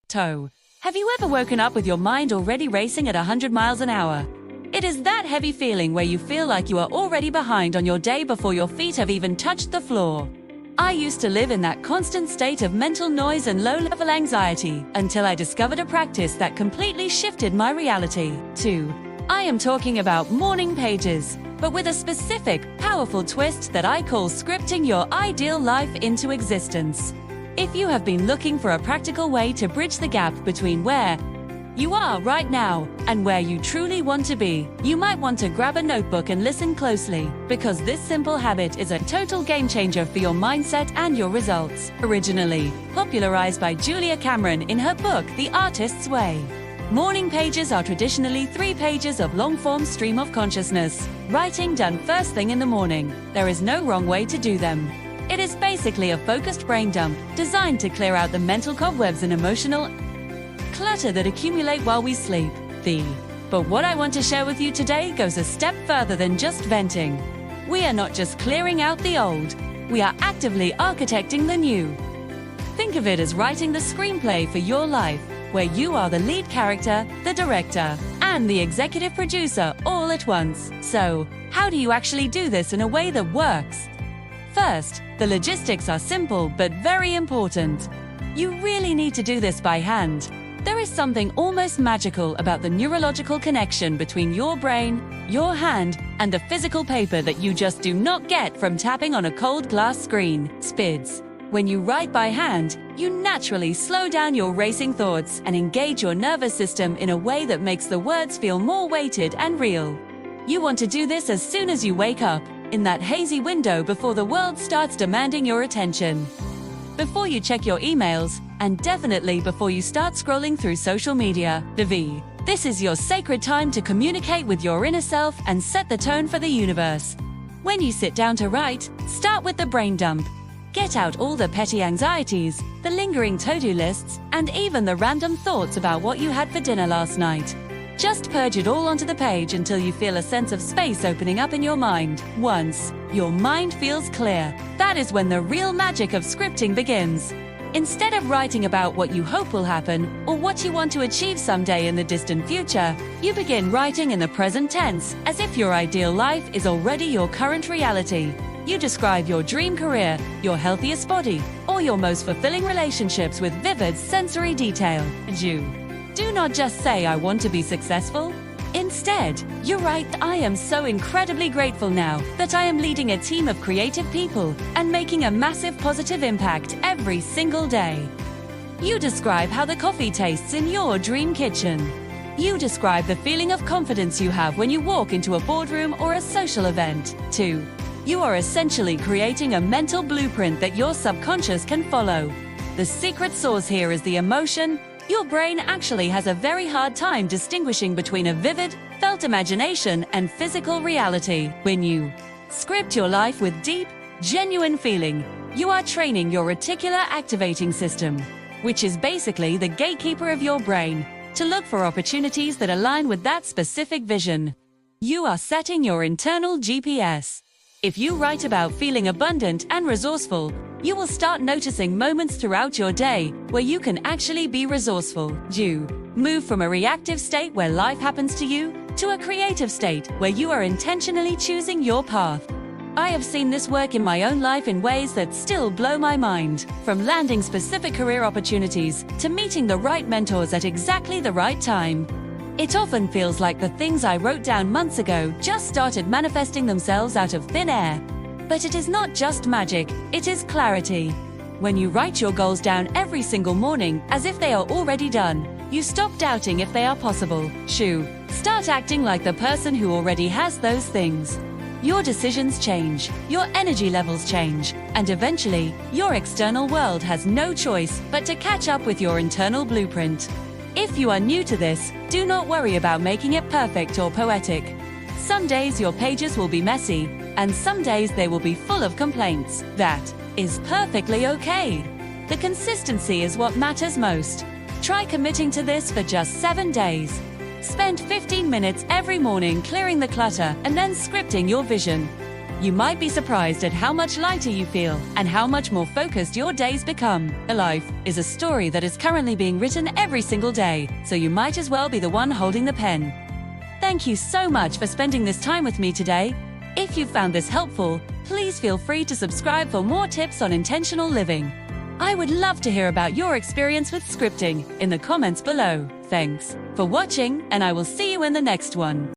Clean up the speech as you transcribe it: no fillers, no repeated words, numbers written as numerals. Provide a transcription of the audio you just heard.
toe. Have you ever woken up with your mind already racing at 100 miles an hour? It is that heavy feeling where you feel like you are already behind on your day before your feet have even touched the floor. I used to live in that constant state of mental noise and low-level anxiety until I discovered a practice that completely shifted my reality. 2. I am talking about morning pages, but with a specific, powerful twist that I call scripting your ideal life into existence. If you have been looking for a practical way to bridge the gap between where you are right now and where you truly want to be, you might want to grab a notebook and listen closely, because this simple habit is a total game changer for your mindset and your results. Originally popularized by Julia Cameron in her book, The Artist's Way. Morning pages are traditionally 3 pages of long-form stream of consciousness, writing done first thing in the morning. There is no wrong way to do them. It is basically a focused brain dump designed to clear out the mental cobwebs and emotional clutter that accumulate while we sleep. But what I want to share with you today goes a step further than just venting. We are not just clearing out the old, we are actively architecting the new. Think of it as writing the screenplay for your life, where you are the lead character, the director, and the executive producer all at once. So, how do you actually do this in a way that works? First, the logistics are simple but very important. You really need to do this by hand. There is something almost magical about the neurological connection between your brain, your hand, and the physical paper that you just do not get from tapping on a cold glass screen. SPIDS. When you write by hand, you naturally slow down your racing thoughts and engage your nervous system in a way that makes the words feel more weighted and real. You want to do this as soon as you wake up, in that hazy window before the world starts demanding your attention. Before you check your emails, and definitely before you start scrolling through social media. This is your sacred time to communicate with your inner self and set the tone for the universe. When you sit down to write, start with the brain dump. Get out all the petty anxieties, the lingering to-do lists, and even the random thoughts about what you had for dinner last night. Just purge it all onto the page until you feel a sense of space opening up in your mind. Once your mind feels clear, that is when the real magic of scripting begins. Instead of writing about what you hope will happen or what you want to achieve someday in the distant future, you begin writing in the present tense, as if your ideal life is already your current reality. You describe your dream career, your healthiest body, or your most fulfilling relationships with vivid sensory detail. Do not just say, "I want to be successful." Instead, you write, "I am so incredibly grateful now that I am leading a team of creative people and making a massive positive impact every single day." You describe how the coffee tastes in your dream kitchen. You describe the feeling of confidence you have when you walk into a boardroom or a social event. 2. You are essentially creating a mental blueprint that your subconscious can follow. The secret sauce here is the emotion. Your brain actually has a very hard time distinguishing between a vivid, felt imagination and physical reality. When you script your life with deep, genuine feeling, you are training your reticular activating system, which is basically the gatekeeper of your brain, to look for opportunities that align with that specific vision. You are setting your internal GPS. If you write about feeling abundant and resourceful, you will start noticing moments throughout your day where you can actually be resourceful. Move from a reactive state where life happens to you to a creative state where you are intentionally choosing your path. I have seen this work in my own life in ways that still blow my mind, from landing specific career opportunities to meeting the right mentors at exactly the right time. It often feels like the things I wrote down months ago just started manifesting themselves out of thin air. But it is not just magic, it is clarity. When you write your goals down every single morning as if they are already done, you stop doubting if they are possible. Start acting like the person who already has those things. Your decisions change, your energy levels change, and eventually, your external world has no choice but to catch up with your internal blueprint. If you are new to this, do not worry about making it perfect or poetic. Some days your pages will be messy, and some days they will be full of complaints. That is perfectly okay. The consistency is what matters most. Try committing to this for just 7 days. Spend 15 minutes every morning clearing the clutter and then scripting your vision. You might be surprised at how much lighter you feel and how much more focused your days become. A life is a story that is currently being written every single day, so you might as well be the one holding the pen. Thank you so much for spending this time with me today. If you found this helpful, please feel free to subscribe for more tips on intentional living. I would love to hear about your experience with scripting in the comments below. Thanks for watching, and I will see you in the next one.